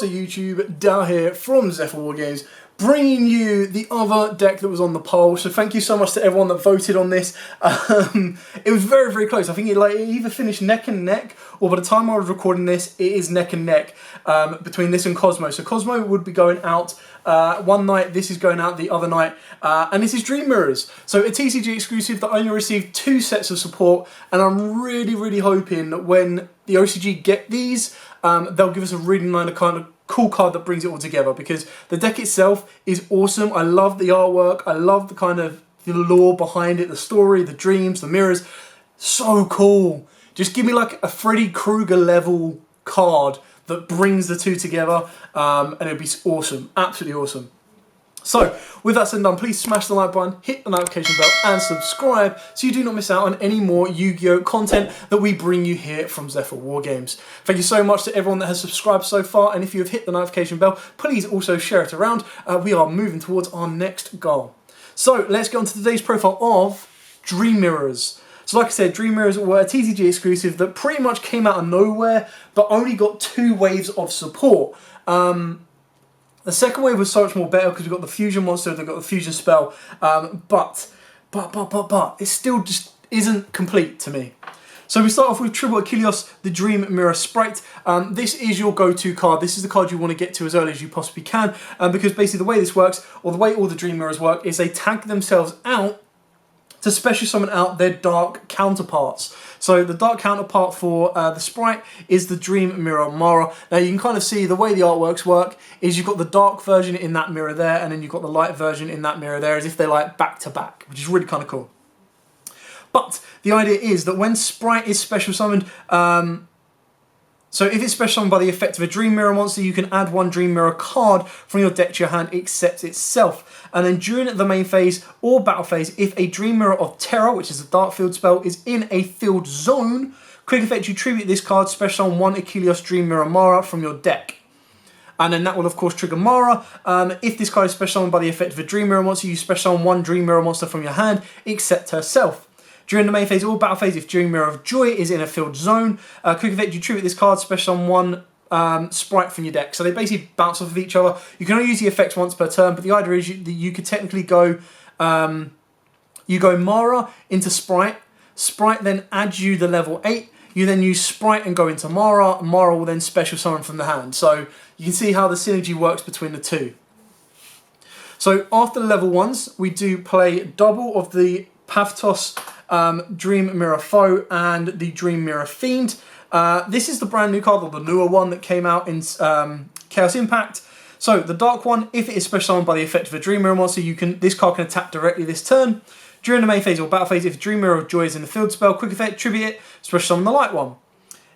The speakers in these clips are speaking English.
What's up YouTube, down here from Zephyr Wargames, bringing you the other deck that was on the poll. So thank you so much to everyone that voted on this. It was very, very close. I think it either finished neck and neck, or by the time I was recording this, it is neck and neck between this and Cosmo. So Cosmo would be going out one night, this is going out the other night, and this is Dream Mirrors. So a TCG exclusive that only received 2 sets of support, and I'm really, really hoping that when the OCG get these, they'll give us a really nice kind of cool card that brings it all together, because the deck itself is awesome. I love the artwork, I love the kind of the lore behind it, the story, the dreams, the mirrors. So cool. Just give me like a Freddy Krueger level card that brings the two together, and it'd be awesome, absolutely awesome. So, with that said and done, please smash the like button, hit the notification bell and subscribe so you do not miss out on any more Yu-Gi-Oh content that we bring you here from Zephyr Wargames. Thank you so much to everyone that has subscribed so far, and if you have hit the notification bell, please also share it around. We are moving towards our next goal. So, let's get on to today's profile of Dream Mirrors. So like I said, Dream Mirrors were a TCG exclusive that pretty much came out of nowhere, but only got 2 waves of support. The second wave was so much more better because we got the fusion monster, they got the fusion spell, but it still just isn't complete to me. So we start off with Triple Yugioh, the Dream Mirror Sprite. This is your go-to card. This is the card you want to get to as early as you possibly can, because basically the way this works, or the way all the Dream Mirrors work, is they tag themselves out to special summon out their dark counterparts. So the dark counterpart for the Sprite is the Dream Mirror Mara. Now you can kind of see the way the artworks work is you've got the dark version in that mirror there, and then you've got the light version in that mirror there, as if they're like back to back, which is really kind of cool. But the idea is that when Sprite is special summoned, so if it's special summoned by the effect of a Dream Mirror monster, you can add 1 Dream Mirror card from your deck to your hand except itself. And then during the main phase or battle phase, if a Dream Mirror of Terror, which is a dark field spell, is in a field zone, quick effect, you tribute this card, special summon 1 Yugioh Dream Mirror Mara from your deck. And then that will of course trigger Mara. If this card is special summoned by the effect of a Dream Mirror monster, you special summon 1 Dream Mirror monster from your hand except herself. During the main phase or battle phase, if Dream Mirror of Joy is in a field zone, quick effect, you tribute this card, special on 1 Sprite from your deck. So they basically bounce off of each other. You can only use the effects once per turn, but the idea is you could technically go, you go Mara into Sprite, Sprite then adds you the level 8, you then use Sprite and go into Mara, Mara will then special summon from the hand. So you can see how the synergy works between the two. So after the level 1s, we do play double of the Pathos Dream Mirror Foe and the Dream Mirror Fiend. This is the brand new card, or the newer one that came out in Chaos Impact. So the dark one, if it is special summoned by the effect of a Dream Mirror monster, this card can attack directly this turn. During the main phase or battle phase, if Dream Mirror of Joy is in the field spell, quick effect, tribute it, special summon the light one.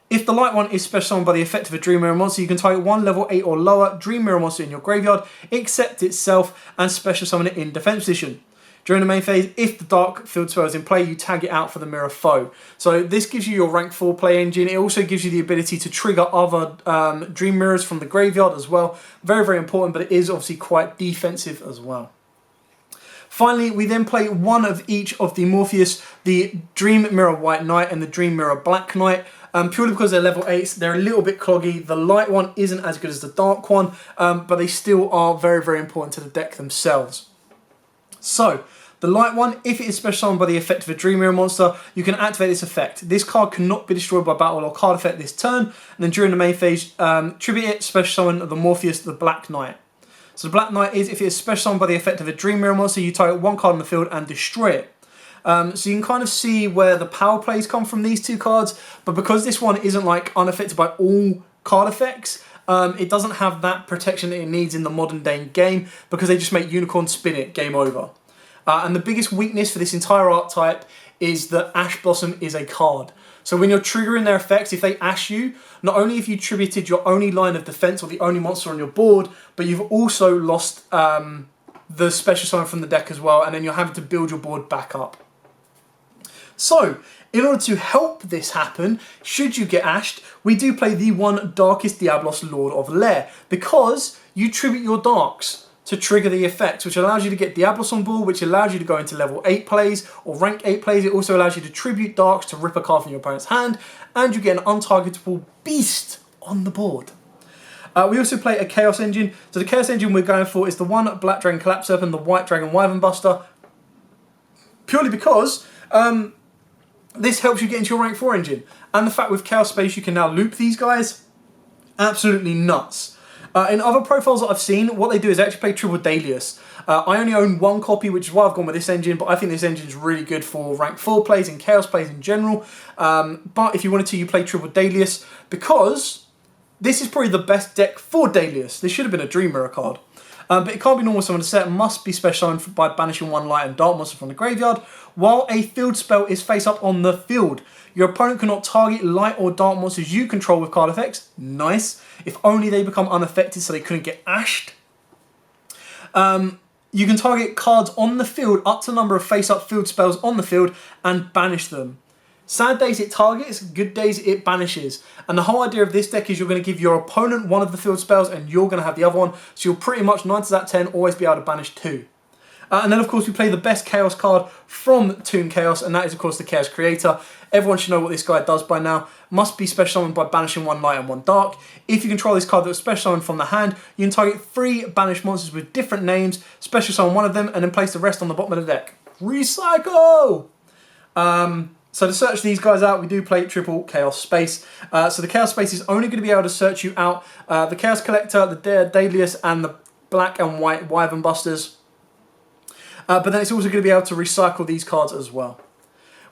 If the light one is special summoned by the effect of a Dream Mirror monster, you can target 1 level 8 or lower Dream Mirror monster in your graveyard, except itself, and special summon it in defense position. During the main phase, if the dark field spell is in play, you tag it out for the Mirror Foe. So this gives you your rank 4 play engine. It also gives you the ability to trigger other Dream Mirrors from the graveyard as well. Very, very important, but it is obviously quite defensive as well. Finally, we then play 1 of each of the Morpheus, the Dream Mirror White Knight and the Dream Mirror Black Knight. Purely because they're level 8s, they're a little bit cloggy. The light one isn't as good as the dark one, but they still are very, very important to the deck themselves. So, the light one, if it is special summoned by the effect of a Dream Mirror monster, you can activate this effect. This card cannot be destroyed by battle or card effect this turn, and then during the main phase, tribute it, special summon the Morpheus, the Black Knight. So the Black Knight is, if it is special summoned by the effect of a Dream Mirror monster, you target 1 card in the field and destroy it. So you can kind of see where the power plays come from these 2 cards, but because this one isn't like unaffected by all card effects, it doesn't have that protection that it needs in the modern day game, because they just make Unicorn spin it, game over. And the biggest weakness for this entire archetype is that Ash Blossom is a card. So when you're triggering their effects, if they ash you, not only have you tributed your only line of defense or the only monster on your board, but you've also lost the special summon from the deck as well, and then you're having to build your board back up. So, in order to help this happen, should you get ashed, we do play the 1 Darkest Diablos Lord of Lair, because you tribute your darks to trigger the effects, which allows you to get Diablos on board, which allows you to go into level 8 plays or rank 8 plays. It also allows you to tribute darks to rip a card from your opponent's hand, and you get an untargetable beast on the board. We also play a Chaos Engine. So the Chaos Engine we're going for is the 1 Black Dragon Collapse Serpent, the White Dragon Wyvern Buster, purely because this helps you get into your rank 4 engine. And the fact with Chaos Space you can now loop these guys, absolutely nuts. In other profiles that I've seen, what they do is actually play triple Dalius. I only own 1 copy, which is why I've gone with this engine, but I think this engine is really good for rank 4 plays and Chaos plays in general. But if you wanted to, you play triple Dalius, because this is probably the best deck for Dalius. This should have been a Dream Mirror card. But it can't be normal summon. The set must be special summoned by banishing 1 light and dark monster from the graveyard, while a field spell is face up on the field. Your opponent cannot target light or dark monsters you control with card effects. Nice. If only they become unaffected so they couldn't get ashed. You can target cards on the field up to the number of face-up field spells on the field and banish them. Sad days it targets, good days it banishes. And the whole idea of this deck is you're going to give your opponent one of the field spells and you're going to have the other one. So you'll pretty much 9 times out of 10 always be able to banish 2. And then of course we play the best Chaos card from Toon Chaos, and that is of course the Chaos Creator. Everyone should know what this guy does by now. Must be special summoned by banishing 1 light and 1 dark. If you control this card that was special summoned from the hand, you can target 3 banished monsters with different names, special summon 1 of them, and then place the rest on the bottom of the deck. Recycle! So to search these guys out, we do play triple Chaos Space. So the Chaos Space is only going to be able to search you out the Chaos Collector, the Dalius, and the Black and White Wyvern Busters. But then it's also going to be able to recycle these cards as well.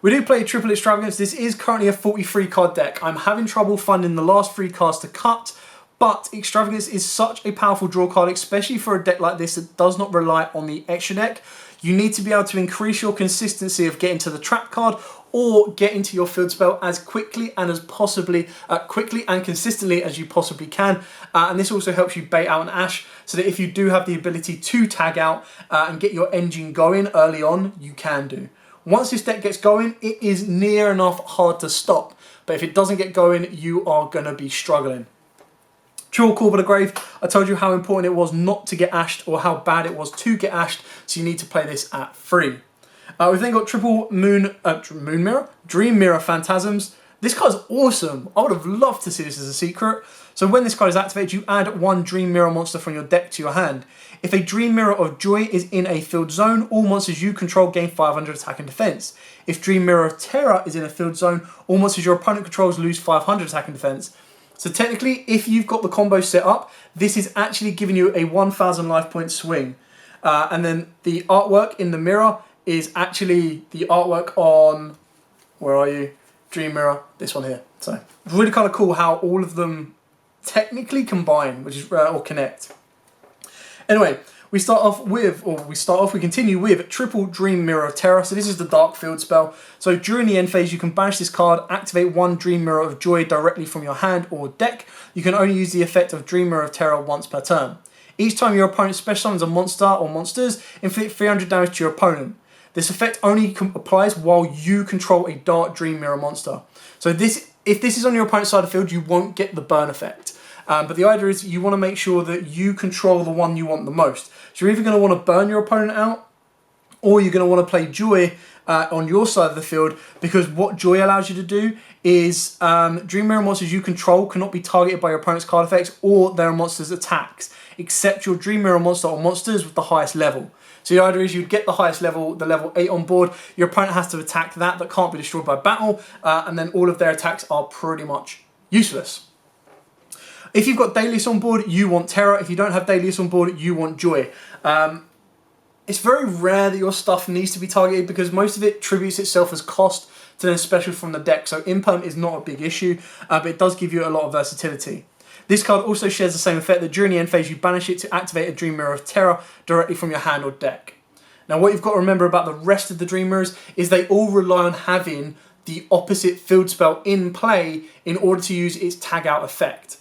We do play Triple Extravagance. This is currently a 43 card deck. I'm having trouble finding the last 3 cards to cut, but Extravagance is such a powerful draw card, especially for a deck like this that does not rely on the extra deck. You need to be able to increase your consistency of getting to the trap card or get into your field spell as quickly and consistently as you possibly can. And this also helps you bait out an Ash, so that if you do have the ability to tag out and get your engine going early on, you can do. Once this deck gets going, it is near enough hard to stop. But if it doesn't get going, you are going to be struggling. Triple Call by the Grave. I told you how important it was not to get ashed, or how bad it was to get ashed, so you need to play this at 3. We've then got Triple Dream Mirror Phantasms. This card's awesome. I would have loved to see this as a secret. So when this card is activated, you add 1 Dream Mirror monster from your deck to your hand. If a Dream Mirror of Joy is in a field zone, all monsters you control gain 500 attack and defense. If Dream Mirror of Terror is in a field zone, all monsters your opponent controls lose 500 attack and defense. So technically, if you've got the combo set up, this is actually giving you a 1000 life point swing. And then the artwork in the mirror is actually the artwork on, where are you? Dream Mirror, this one here. So it's really kind of cool how all of them technically combine, which is or connect. Anyway, we continue with Triple Dream Mirror of Terror. So this is the Dark Field spell. So during the end phase, you can banish this card, activate 1 Dream Mirror of Joy directly from your hand or deck. You can only use the effect of Dream Mirror of Terror once per turn. Each time your opponent special summons a monster or monsters, inflict 300 damage to your opponent. This effect only applies while you control a Dark Dream Mirror monster. So if this is on your opponent's side of the field, you won't get the burn effect. But the idea is you want to make sure that you control the one you want the most. So you're either going to want to burn your opponent out, or you're going to want to play Joy on your side of the field, because what Joy allows you to do is Dream Mirror monsters you control cannot be targeted by your opponent's card effects or their monster's attacks, except your Dream Mirror monster or monsters with the highest level. So the idea is you'd get the highest level, the level 8 on board, your opponent has to attack that can't be destroyed by battle, and then all of their attacks are pretty much useless. If you've got Dalius on board, you want Terror. If you don't have Dalius on board, you want Joy. It's very rare that your stuff needs to be targeted, because most of it tributes itself as cost to then special from the deck. So imperm is not a big issue, but it does give you a lot of versatility. This card also shares the same effect, that during the end phase you banish it to activate a Dream Mirror of Terror directly from your hand or deck. Now what you've got to remember about the rest of the Dream Mirrors is they all rely on having the opposite field spell in play in order to use its tag out effect.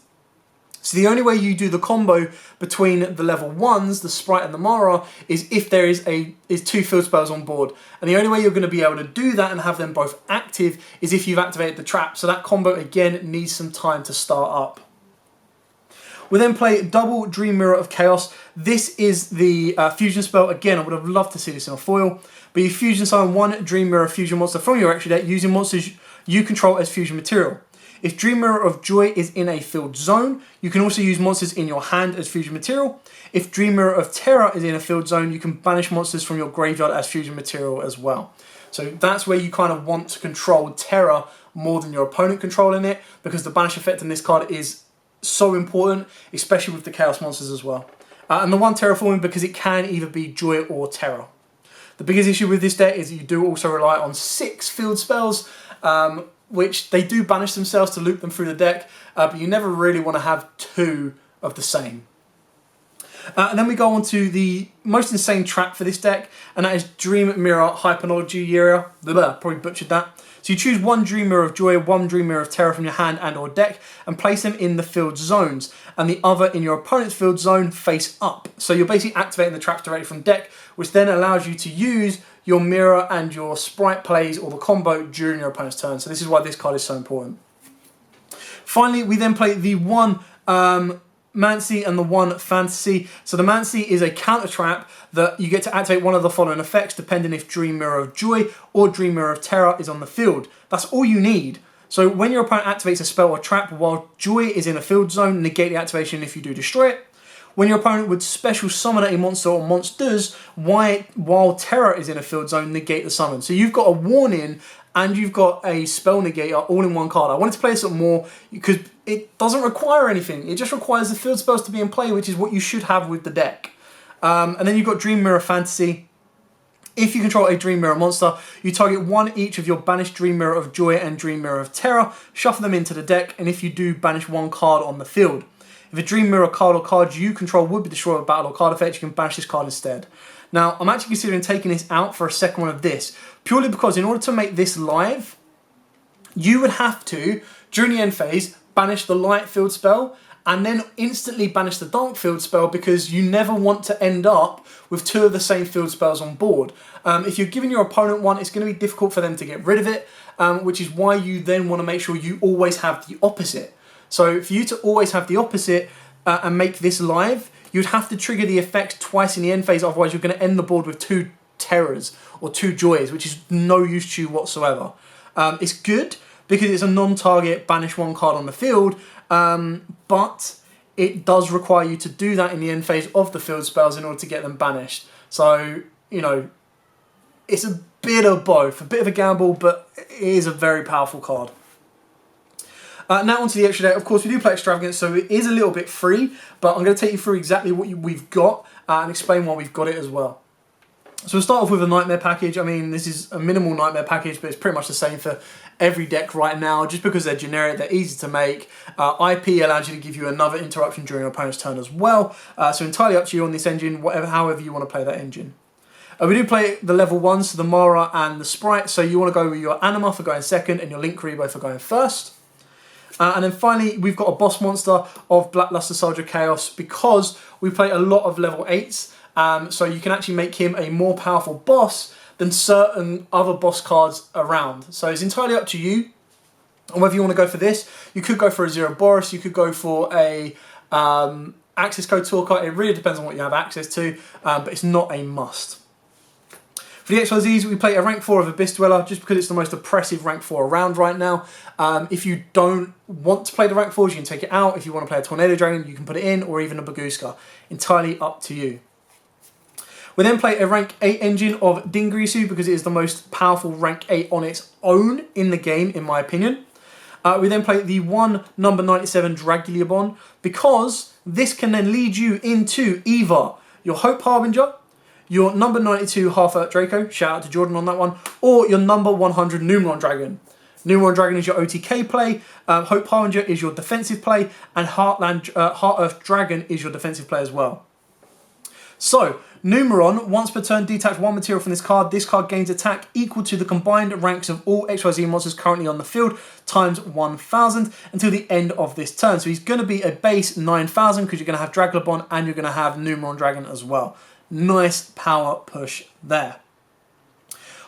So the only way you do the combo between the level 1s, the Sprite and the Mara, is if there is 2 field spells on board. And the only way you're going to be able to do that and have them both active is if you've activated the trap. So that combo again needs some time to start up. We then play Double Dream Mirror of Chaos. This is the fusion spell. Again, I would have loved to see this in a foil. But you fusion summon 1 Dream Mirror fusion monster from your extra deck using monsters you control as fusion material. If Dream Mirror of Joy is in a filled zone, you can also use monsters in your hand as fusion material. If Dream Mirror of Terror is in a filled zone, you can banish monsters from your graveyard as fusion material as well. So that's where you kind of want to control Terror more than your opponent controlling it, because the banish effect in this card is so important, especially with the Chaos monsters as well. And the one Terraforming, because it can either be Joy or Terror. The biggest issue with this deck is you do also rely on 6 field spells, which they do banish themselves to loop them through the deck, but you never really want to have 2 of the same. And then we go on to the most insane trap for this deck, and that is Dream Mirror Hypnology Yugioh. Probably butchered that. So you choose 1 Dream Mirror of Joy, 1 Dream Mirror of Terror from your hand and or deck, and place them in the filled zones, and the other in your opponent's filled zone face up. So you're basically activating the traps directly from deck, which then allows you to use your mirror and your sprite plays or the combo during your opponent's turn. So this is why this card is so important. Finally, we then play the 1 Mancy and the 1 Fantasy. So the Mancy is a counter trap that you get to activate one of the following effects depending if Dream Mirror of Joy or Dream Mirror of Terror is on the field. That's all you need. So when your opponent activates a spell or trap while Joy is in a field zone, negate the activation if you do destroy it. When your opponent would special summon a monster or monsters while Terror is in a field zone, negate the summon. So you've got a warning and you've got a spell negator all in one card. I wanted to play this up more because it doesn't require anything. It just requires the field spells to be in play, which is what you should have with the deck. And then you've got Dream Mirror Fantasy. If you control a Dream Mirror monster, you target 1 each of your banished Dream Mirror of Joy and Dream Mirror of Terror, shuffle them into the deck, and if you do, banish 1 card on the field. If a Dream Mirror card or cards you control would be destroyed with battle or card effect, you can banish this card instead. Now, I'm actually considering taking this out for a second one of this, purely because in order to make this live, you would have to, during the end phase, banish the light field spell, and then instantly banish the dark field spell, because you never want to end up with 2 of the same field spells on board. If you're giving your opponent one, it's going to be difficult for them to get rid of it, which is why you then want to make sure you always have the opposite. So for you to always have the opposite and make this live, you'd have to trigger the effect twice in the end phase, otherwise you're going to end the board with 2 Terrors or 2 Joys, which is no use to you whatsoever. It's good because it's a non-target banish 1 card on the field, but it does require you to do that in the end phase of the field spells in order to get them banished. So, you know, it's a bit of both. A bit of a gamble, but it is a very powerful card. Now onto the extra deck. Of course, we do play Extravagance, so it is a little bit free, but I'm going to take you through exactly what we've got and explain why we've got it as well. So we'll start off with a Nightmare package. I mean, this is a minimal Nightmare package, but it's pretty much the same for every deck right now, just because they're generic, they're easy to make. IP allows you to give you another interruption during your opponent's turn as well, so entirely up to you on this engine, however you want to play that engine. We do play the level 1s, so the Mara and the Sprite, so you want to go with your Anima for going second and your Link Rebo for going first. And then finally, we've got a boss monster of Blackluster Soldier Chaos, because we play a lot of level 8s, so you can actually make him a more powerful boss than certain other boss cards around. So it's entirely up to you on whether you want to go for this. You could go for a Zero Boris, you could go for a access code talker. It really depends on what you have access to, but it's not a must. For the XYZs, we play a rank 4 of Abyss Dweller, just because it's the most oppressive rank 4 around right now. If you don't want to play the rank 4s, you can take it out. If you want to play a Tornado Dragon, you can put it in, or even a Baguska. Entirely up to you. We then play a rank 8 engine of Dingrisu, because it is the most powerful rank 8 on its own in the game, in my opinion. We then play the 1 number 97 Dragulabon, because this can then lead you into either your Hope Harbinger, your number 92 Half-Earth Draco, shout out to Jordan on that one, or your number 100 Numeron Dragon. Numeron Dragon is your OTK play, Hope Harbinger is your defensive play, and Heart-Earth Dragon is your defensive play as well. So, Numeron, once per turn, detach 1 material from this card. This card gains attack equal to the combined ranks of all XYZ monsters currently on the field, times 1,000 until the end of this turn. So he's going to be a base 9,000, because you're going to have Dragulabon and you're going to have Numeron Dragon as well. Nice power push there.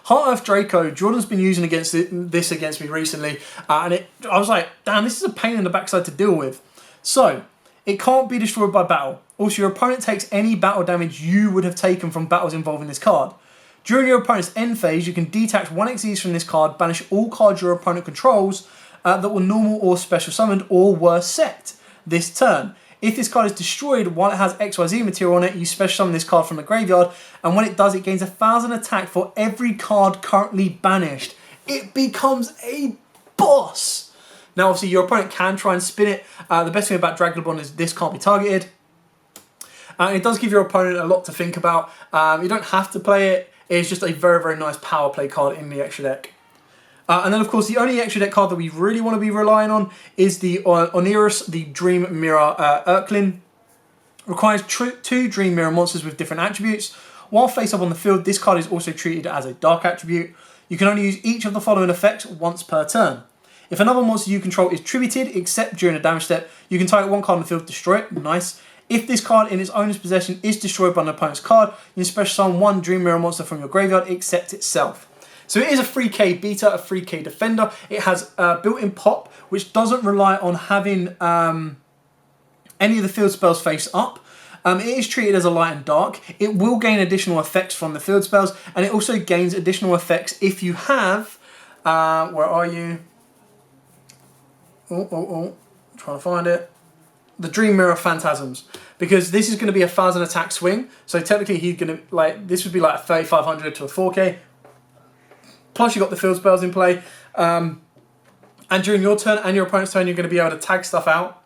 Heart-Earth Draco, Jordan's been using this against me recently, and I was like, damn, this is a pain in the backside to deal with. So, it can't be destroyed by battle. Also, your opponent takes any battle damage you would have taken from battles involving this card. During your opponent's end phase, you can detach 1 Xyz from this card, banish all cards your opponent controls, that were normal or special summoned or were set this turn. If this card is destroyed while it has XYZ material on it, you special summon this card from the graveyard, and when it does, it gains 1,000 attack for every card currently banished. It becomes a boss! Now obviously your opponent can try and spin it. The best thing about Dragonborn is this can't be targeted. It does give your opponent a lot to think about. You don't have to play it. It's just a very, very nice power play card in the extra deck. And then, of course, the only extra deck card that we really want to be relying on is the Oneirus, the Dream Mirror Urklin. Requires 2 Dream Mirror monsters with different attributes. While face up on the field, this card is also treated as a dark attribute. You can only use each of the following effects once per turn. If another monster you control is tributed, except during a damage step, you can target one card on the field, destroy it. Nice. If this card in its owner's possession is destroyed by an opponent's card, you can special summon 1 Dream Mirror monster from your graveyard, except itself. So it is a 3k beta, a 3k defender. It has built-in pop, which doesn't rely on having any of the field spells face up. It is treated as a light and dark. It will gain additional effects from the field spells, and it also gains additional effects if you have... where are you? I'm trying to find it. The Dream Mirror Phantasms. Because this is going to be a 1,000 attack swing. So technically he's going to... this would be like a 3,500 to a 4k. Plus, you've got the field spells in play. And during your turn and your opponent's turn, you're going to be able to tag stuff out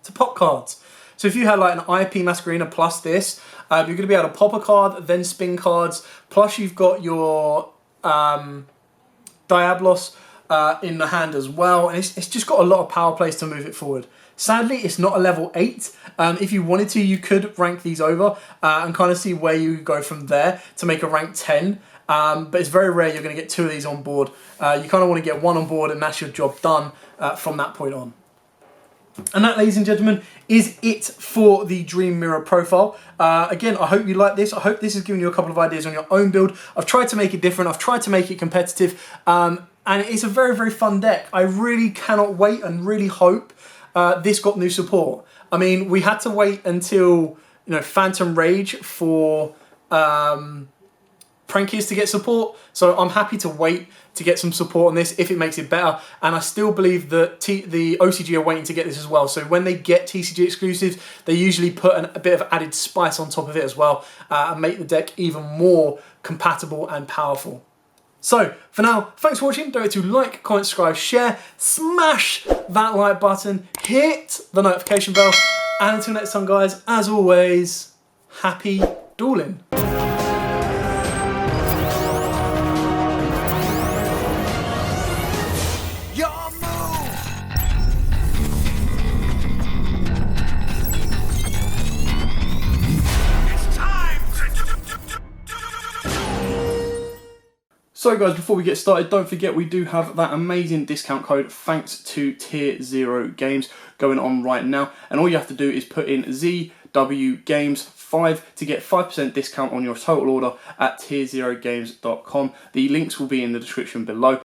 to pop cards. So if you had like an IP Masquerena plus this, you're going to be able to pop a card, then spin cards. Plus, you've got your Diablos in the hand as well. And it's just got a lot of power plays to move it forward. Sadly, it's not a level 8. If you wanted to, you could rank these over and kind of see where you go from there to make a rank 10. But it's very rare you're going to get 2 of these on board. You kind of want to get 1 on board and that's your job done from that point on. And that, ladies and gentlemen, is it for the Dream Mirror profile. Again, I hope you like this. I hope this has given you a couple of ideas on your own build. I've tried to make it different. I've tried to make it competitive. And it's a very, very fun deck. I really cannot wait and really hope this got new support. I mean, we had to wait until, Phantom Rage for... Prankies to get support, so I'm happy to wait to get some support on this if it makes it better, and I still believe that the OCG are waiting to get this as well, so when they get TCG exclusives, they usually put a bit of added spice on top of it as well, and make the deck even more compatible and powerful. So, for now, thanks for watching. Don't forget to like, comment, subscribe, share, smash that like button, hit the notification bell, and until next time guys, as always, happy dueling. So guys, before we get started, don't forget we do have that amazing discount code thanks to Tier 0 Games going on right now. And all you have to do is put in ZW Games 5 to get 5% discount on your total order at tier0games.com. The links will be in the description below.